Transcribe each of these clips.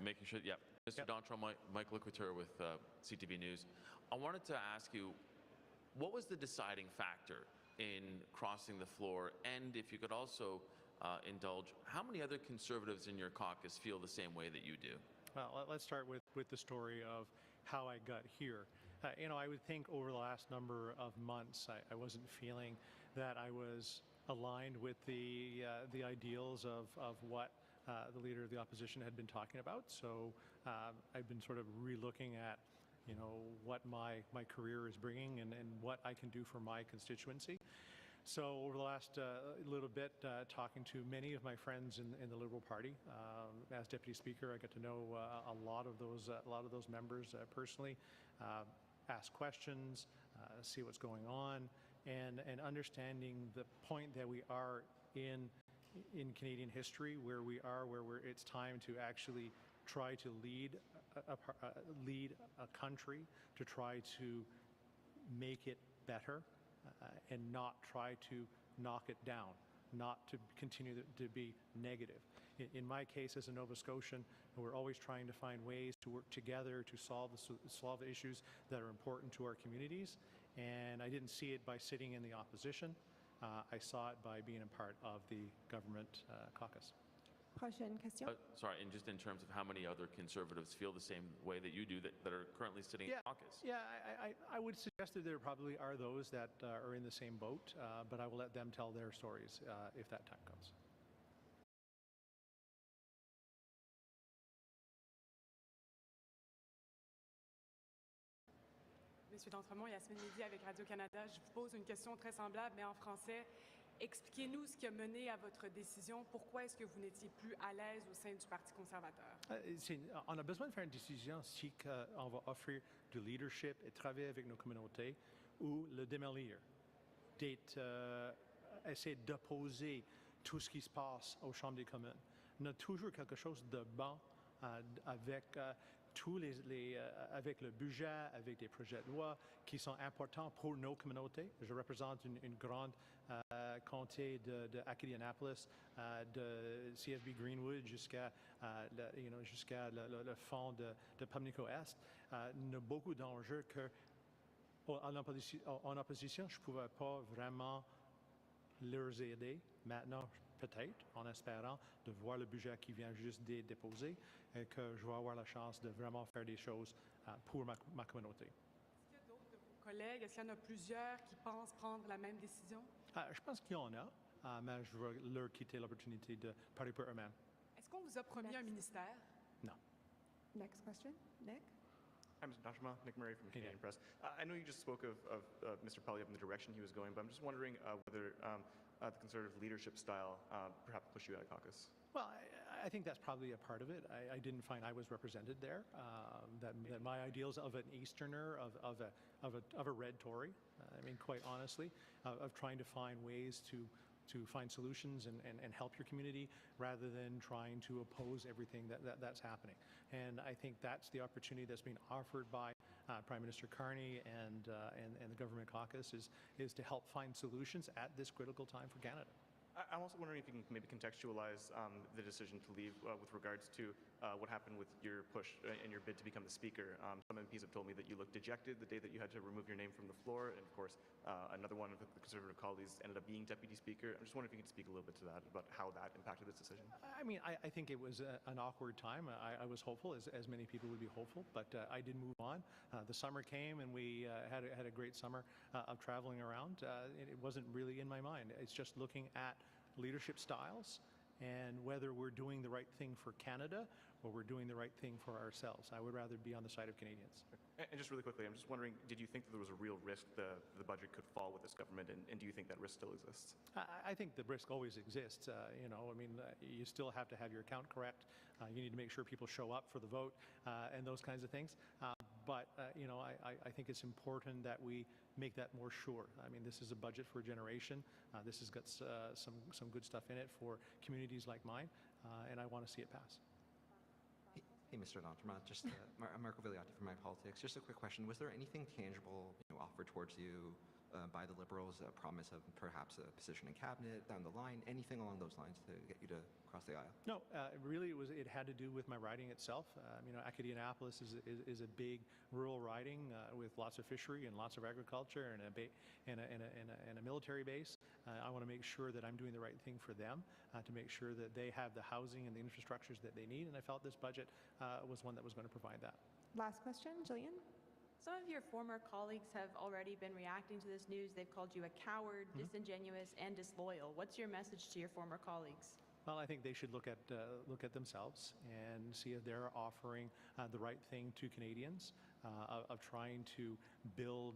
making sure, yeah. Mr. D'Entremont, Mike Liquiteur with CTV News. I wanted to ask you, what was the deciding factor in crossing the floor? And if you could also indulge, how many other Conservatives in your caucus feel the same way that you do? Well, let's start with the story of how I got here. I would think over the last number of months, I wasn't feeling that I was aligned with the ideals of what the leader of the opposition had been talking about. So I've been sort of re-looking at what my career is bringing and what I can do for my constituency. So over the last little bit, talking to many of my friends in the Liberal Party, as Deputy Speaker, I got to know a lot of those members personally, ask questions, see what's going on, and understanding the point that we are in Canadian history, where it's time to actually try to lead a country, to try to make it better. And not try to knock it down, not to continue to be negative. In my case, as a Nova Scotian, we're always trying to find ways to work together to solve the issues that are important to our communities. And I didn't see it by sitting in the opposition. I saw it by being a part of the government caucus. Prochaine question. Sorry, and just in terms of how many other Conservatives feel the same way that you do that are currently sitting in caucus? Yeah, I would suggest that there probably are those that are in the same boat, but I will let them tell their stories if that time comes. Monsieur D'Entremont, Yasmine Midi avec Radio-Canada. Je vous pose une question très semblable, mais en français. Expliquez-nous ce qui a mené à votre décision. Pourquoi est-ce que vous n'étiez plus à l'aise au sein du Parti conservateur? On a besoin de faire une décision si on va offrir du leadership et travailler avec nos communautés ou le démolir, essayer d'opposer tout ce qui se passe aux chambres des communes. On a toujours quelque chose de bon avec avec le budget, avec des projets de loi qui sont importants pour nos communautés. Je représente une grande comté de Acadianapolis, de CFB Greenwood jusqu'à le fond de Pamlico Est. On a beaucoup d'enjeux que en opposition, je ne pouvais pas vraiment leur aider. Maintenant, peut-être, en espérant de voir le budget qui vient juste d'être déposé, et que je vais avoir la chance de vraiment faire des choses pour ma communauté. Est-ce qu'il y a d'autres de vos collègues, est-ce qu'il y en a plusieurs qui pensent prendre la même décision? Je pense qu'il y en a, mais je vais leur quitter l'opportunité de parler pour eux-mêmes. Est-ce qu'on vous a promis un ministère? Non. Next question, Nick. Hi, Mr. D'Entremont, Nick Murray from the Canadian Press. I know you just spoke of Mr. Poilievre and the direction he was going, but I'm just wondering whether the Conservative leadership style perhaps pushed you out of caucus. Well, I think that's probably a part of it. I didn't find I was represented there. That my ideals of an Easterner, of a red Tory, I mean, quite honestly, of trying to find ways to find solutions and help your community rather than trying to oppose everything that's happening. And I think that's the opportunity that's being offered by Prime Minister Carney and the government caucus is to help find solutions at this critical time for Canada. I'm also wondering if you can maybe contextualize the decision to leave with regards to what happened with your push and your bid to become the Speaker. Some MPs have told me that you looked dejected the day that you had to remove your name from the floor, and of course, another one of the Conservative colleagues ended up being Deputy Speaker. I'm just wondering if you could speak a little bit to that, about how that impacted this decision. I mean, I think it was an awkward time. I was hopeful, as many people would be hopeful, but I did move on. The summer came, and we had a great summer of traveling around. It wasn't really in my mind. It's just looking at leadership styles and whether we're doing the right thing for Canada or we're doing the right thing for ourselves. I would rather be on the side of Canadians. And just really quickly, I'm just wondering, did you think that there was a real risk the budget could fall with this government, and do you think that risk still exists? I think the risk always exists. You still have to have your account correct. You need to make sure people show up for the vote and those kinds of things. But I think it's important that we make that more sure. I mean, this is a budget for a generation. This has got some good stuff in it for communities like mine, and I want to see it pass. Hey, Mr. D'Entremont, just Marco Vigliotti from My Politics. Just a quick question: was there anything tangible offered towards you by the Liberals, a promise of perhaps a position in cabinet down the line, anything along those lines to get you to cross the aisle? No, really, it had to do with my riding itself. Acadianapolis is a big rural riding with lots of fishery and lots of agriculture and a military base. I want to make sure that I'm doing the right thing for them, to make sure that they have the housing and the infrastructures that they need. And I felt this budget was one that was going to provide that. Last question, Jillian. Some of your former colleagues have already been reacting to this news. They've called you a coward, disingenuous, and disloyal. What's your message to your former colleagues? Well, I think they should look at themselves and see if they're offering the right thing to Canadians, of trying to build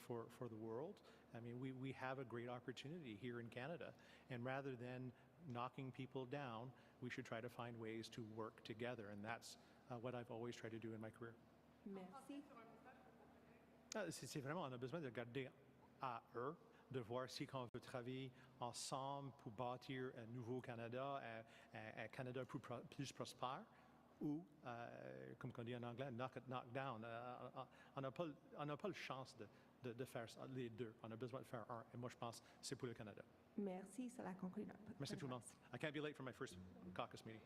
for the world. I mean, we have a great opportunity here in Canada, and rather than knocking people down, we should try to find ways to work together, and that's what I've always tried to do in my career. Merci. C'est vraiment, on a besoin de regarder à eux, de voir si on veut travailler ensemble pour bâtir un nouveau Canada, un Canada plus prospère, ou, comme on dit en anglais, knock down. On n'a pas le chance de faire les deux. On a besoin de faire un. Et moi, je pense que c'est pour le Canada. Merci, cela conclut notre Merci tout le monde. conférence. I can't be late for my first caucus meeting.